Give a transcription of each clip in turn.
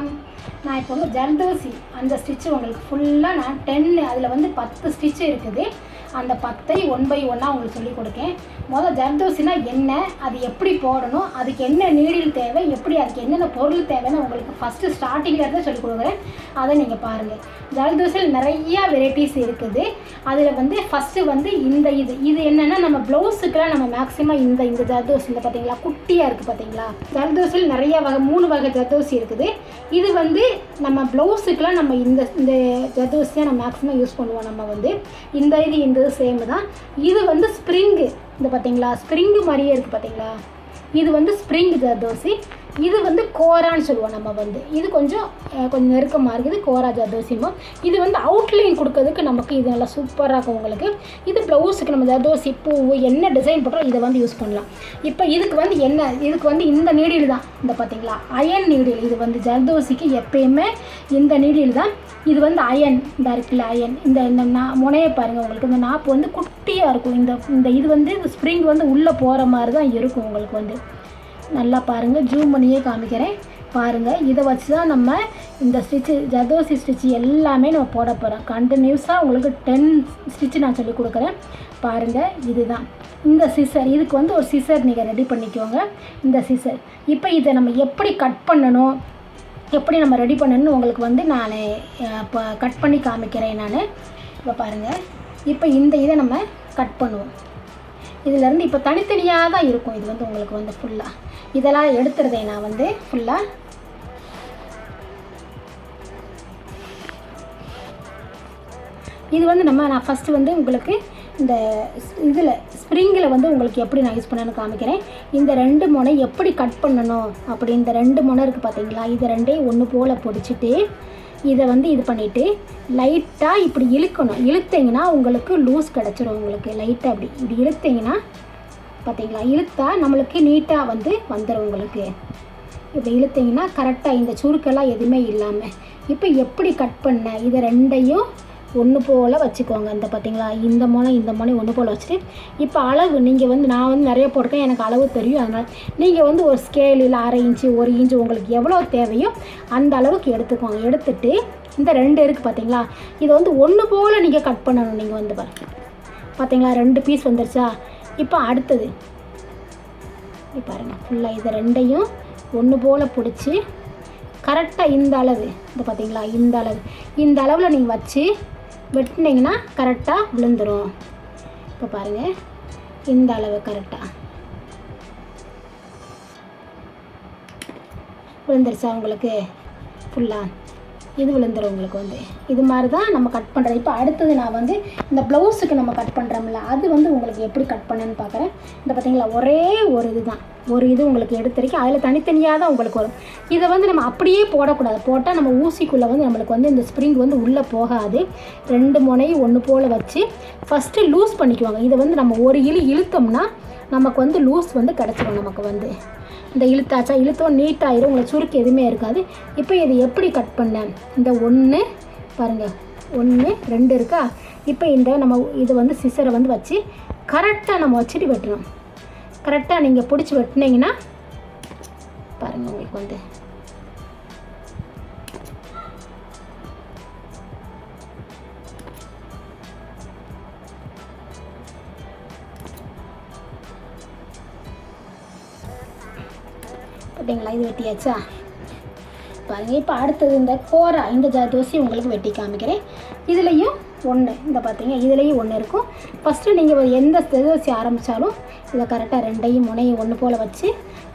வணக்கம். நான் இப்போ வந்து ஜர்தோசி அந்த ஸ்டிச்சு உங்களுக்கு ஃபுல்லாக நான் 10 அதில் வந்து 10 ஸ்டிச்சு இருக்குது. அந்த 10ஐ 1 by 1 உங்களுக்கு சொல்லிக் கொடுக்கேன். முதல் ஜர்தோசினா என்ன, அது எப்படி போடணும், அதுக்கு என்ன நீடில் தேவை, எப்படி அதுக்கு என்னென்ன பொருள் தேவைன்னு உங்களுக்கு ஃபஸ்ட்டு ஸ்டார்டிங்கில் இருந்து சொல்லிக் கொடுக்குறேன். அதை நீங்கள் பாருங்கள். ஜர்தோசியில் நிறையா வெரைட்டிஸ் இருக்குது. அதில் வந்து ஃபஸ்ட்டு வந்து இது என்னென்னா நம்ம ப்ளவுஸுக்கெலாம் நம்ம மேக்ஸிமம் இந்த ஜர்தோசி இந்த பார்த்தீங்களா குட்டியாக இருக்குது பார்த்தீங்களா. ஜர்தோசியில் நிறையா வகை 3 வகை ஜர்தோசி இருக்குது. இது வந்து நம்ம ப்ளவுஸுக்கெலாம் நம்ம இந்த ஜர்தோசி தான் நம்ம மேக்ஸிமம் யூஸ் பண்ணுவோம். நம்ம வந்து இந்த சேம் தான். இது வந்து ஸ்ப்ரிங்கு இந்த பார்த்தீங்களா, ஸ்ப்ரிங்கு மாதிரியே இருக்குது பார்த்தீங்களா. இது வந்து ஸ்ப்ரிங் ஜர்தோசி. இது வந்து கோரான்னு சொல்லுவோம் நம்ம வந்து. இது கொஞ்சம் நெருக்கமாக இருக்குது, கோரா ஜர்தோசிமோ. இது வந்து அவுட்லைன் கொடுக்கறதுக்கு நமக்கு இது நல்லா சூப்பராக இருக்கும் உங்களுக்கு. இது ப்ளவுஸுக்கு நம்ம ஜர்தோசி பூ என்ன டிசைன் போட்டோம் இதை வந்து யூஸ் பண்ணலாம். இப்போ இதுக்கு வந்து இந்த நீடில் தான் இந்த பார்த்தீங்களா அயன் நீடில். இது வந்து ஜர்தோசிக்கு எப்பயுமே இந்த நீடில் தான். இது வந்து அயன் இந்த இருக்குல்ல அயன் இந்த முனையை பாருங்கள். உங்களுக்கு இந்த நாப்பு வந்து குட்டியாக இருக்கும். இது வந்து ஸ்ப்ரிங் வந்து உள்ளே போகிற மாதிரி தான் இருக்கும் உங்களுக்கு வந்து. நல்லா பாருங்கள், ஜூம் பண்ணியே காமிக்கிறேன் பாருங்கள். இதை வச்சு தான் நம்ம இந்த ஸ்டிச்சு ஜர்தோசி ஸ்டிச்சு எல்லாமே நம்ம போட போகிறோம். கண்டினியூஸாக உங்களுக்கு 10 ஸ்டிச்சு நான் சொல்லி கொடுக்குறேன் பாருங்கள். இதுதான் இந்த சிசர். இதுக்கு வந்து ஒரு சிசர் நீங்கள் ரெடி பண்ணிக்கோங்க. இந்த சிசர் இப்போ இதை நம்ம எப்படி கட் பண்ணணும், எப்படி நம்ம ரெடி பண்ணணும்னு உங்களுக்கு வந்து நான் இப்போ கட் பண்ணி காமிக்கிறேன் நான். இப்போ பாருங்கள், இப்போ இதை நம்ம கட் பண்ணுவோம். இதிலேருந்து இப்போ தனித்தனியாக தான் இருக்கும். இது வந்து உங்களுக்கு வந்து ஃபுல்லாக இதெல்லாம் எடுத்துருதேன் நான் வந்து ஃபுல்லாக. இது வந்து நான் ஃபஸ்ட்டு வந்து உங்களுக்கு இந்த இதில் ஸ்ப்ரிங்கில் வந்து உங்களுக்கு எப்படி நான் யூஸ் பண்ணேன்னு காமிக்கிறேன். இந்த 2 முனை எப்படி கட் பண்ணணும் அப்படி. இந்த 2 முனை இருக்குது பார்த்தீங்களா, இது 2ஐயும் ஒன்று போல் பிடிச்சிட்டு இதை வந்து இது பண்ணிவிட்டு லைட்டாக இப்படி இழுக்கணும். இழுத்தீங்கன்னா உங்களுக்கு லூஸ் கிடச்சிரும். உங்களுக்கு லைட்டாக இப்படி இழுத்தீங்கன்னா பார்த்தீங்களா, இழுத்தா நம்மளுக்கு நீட்டாக வந்து வந்துடும் உங்களுக்கு. இப்படி இழுத்தீங்கன்னா கரெக்டாக இந்த சுருக்கெல்லாம் எதுவுமே இல்லாமல். இப்போ எப்படி கட் பண்ண இதை 2ஐயும் ஒன்று போல் வச்சுக்கோங்க. இந்த பார்த்தீங்களா இந்த முனை ஒன்று போல் வச்சுட்டு இப்போ அளவு நீங்கள் வந்து நான் வந்து நிறைய போட்டிருக்கேன், எனக்கு அளவு தெரியும். அதனால் நீங்கள் வந்து ஒரு ஸ்கேல் இல்லை 1/2 இன்ச்சு 1 இன்ச்சு உங்களுக்கு எவ்வளோ தேவையோ அந்த அளவுக்கு எடுத்துக்கோங்க. எடுத்துகிட்டு இந்த 2 இருக்குது பார்த்தீங்களா, இதை வந்து ஒன்று போல் நீங்கள் கட் பண்ணணும். நீங்கள் வந்து பார்த்தீங்களா 2 பீஸ் வந்துருச்சா. இப்போ அடுத்தது பாருங்கள் ஃபுல்லாக இதை 2ஐயும் ஒன்று போல் பிடிச்சி கரெக்டாக இந்த அளவு இந்த பார்த்தீங்களா இந்த அளவில் நீங்கள் வச்சு வெட்டினீங்கன்னா கரெக்டாக விழுந்துடும். இப்போ பாருங்கள் இந்த அளவு கரெக்டாக விழுந்துருச்சா உங்களுக்கு ஃபுல்லாக. இது விழுந்துடும் உங்களுக்கு வந்து. இது மாதிரி தான் நம்ம கட் பண்ணுறது. இப்போ அடுத்தது நான் வந்து இந்த ப்ளவுஸுக்கு நம்ம கட் பண்ணுறோம்ல அது வந்து உங்களுக்கு எப்படி கட் பண்ணேன்னு பார்க்குறேன். இந்த பார்த்தீங்களா ஒரே ஒரு இது உங்களுக்கு எடுத்துருக்கேன். அதில் தனித்தனியாக தான் உங்களுக்கு வரும். இதை வந்து நம்ம அப்படியே போடக்கூடாது. போட்டால் நம்ம ஊசிக்குள்ளே வந்து நம்மளுக்கு வந்து இந்த ஸ்ப்ரிங் வந்து உள்ளே போகாது. 2 முனையும் ஒன்று போல் வச்சு ஃபஸ்ட்டு லூஸ் பண்ணிக்குவாங்க. இதை வந்து நம்ம ஒரு இழுத்தோம்னா நமக்கு வந்து லூஸ் வந்து கிடச்சிடும். நமக்கு வந்து இந்த இழுத்தோம் நீட்டாகிடும். உங்களுக்கு சுருக்கு எதுவுமே இருக்காது. இப்போ இதை எப்படி கட் பண்ணேன், இந்த 1 பாருங்கள் 1 2 இருக்கா. இப்போ நம்ம இது வந்து சிசரை வந்து வச்சு கரெக்டாக நம்ம வச்சுட்டு வெட்டணும். கரெக்டாக நீங்கள் பிடிச்சி வெட்டினீங்கன்னா பாருங்கள் உங்களுக்கு வந்து பார்த்தீங்களா இது வெட்டியாச்சா பாருங்கள். இப்போ அடுத்தது இந்த கோரா இந்த ஜர்தோசி உங்களுக்கு வெட்டி காமிக்கிறேன். இதுலேயும் 1 இந்த பார்த்தீங்க இதுலேயும் 1 இருக்கும். ஃபஸ்ட்டு நீங்கள் எந்த ஜர்தோசி ஆரம்பித்தாலும் இதை கரெக்டாக 2ஐயும் முனையும் ஒன்று போல் வச்சு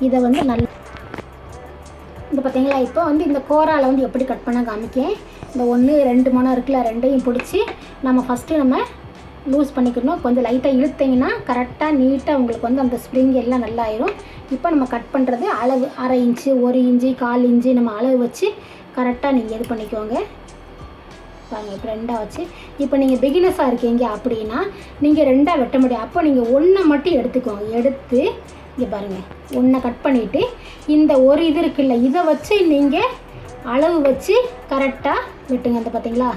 இதை வந்து இந்த பார்த்தீங்களா. இப்போ வந்து இந்த கோராவில் வந்து எப்படி கட் பண்ண காமிக்கேன். இந்த 1 2 முனை இருக்குல்ல 2ஐயும் பிடிச்சி நம்ம ஃபஸ்ட்டு நம்ம லூஸ் பண்ணிக்கணும். கொஞ்சம் லைட்டாக இழுத்தீங்கன்னா கரெக்டாக நீட்டாக உங்களுக்கு வந்து அந்த ஸ்ப்ரிங் எல்லாம் நல்லா ஆயிரும். இப்போ நம்ம கட் பண்ணுறது அளவு 1/2 இன்ச்சு 1 இன்ச்சு 1/4 இன்ச்சு நம்ம அளவு வச்சு கரெக்டாக நீங்கள் இது பண்ணிக்கோங்க. பாருங்கள் இப்போ 2ஆக வச்சு. இப்போ நீங்கள் பிகினஸாக இருக்கீங்க அப்படின்னா நீங்கள் 2ஆக வெட்ட முடியும். அப்போ நீங்கள் 1 மட்டும் எடுத்துக்கோங்க. எடுத்து இங்கே பாருங்கள் 1 கட் பண்ணிவிட்டு இந்த ஒரு இது இருக்குல்ல இதை வச்சு நீங்கள் அளவு வச்சு கரெக்டாக வெட்டுங்க. அந்த பார்த்தீங்களா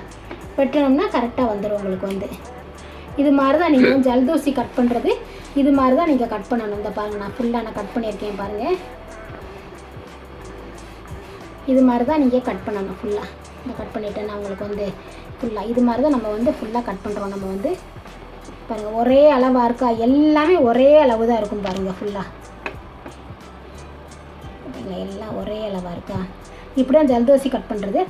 வெட்டினோம்னா கரெக்டாக வந்துடும் உங்களுக்கு வந்து. இது மாதிரி தான் நீங்கள் ஜர்தோசி கட் பண்ணுறது. இது மாதிரி தான் நீங்கள் கட் பண்ணணும். இந்த பாருங்கள் நான் ஃபுல்லாக கட் பண்ணியிருக்கேன் பாருங்கள். இது மாதிரி தான் நீங்கள் கட் பண்ணணும் ஃபுல்லாக. இந்த கட் பண்ணிவிட்டு நான் உங்களுக்கு வந்து ஃபுல்லாக இது மாதிரி தான் நம்ம வந்து ஃபுல்லாக கட் பண்ணுறோம். நம்ம வந்து பாருங்கள் ஒரே அளவாக இருக்கா, எல்லாமே ஒரே அளவு தான் இருக்கும் பாருங்கள் ஃபுல்லாக. எல்லாம் ஒரே அளவாக இருக்கா. இப்படி தான் ஜல்தோசி கட் பண்ணுறது.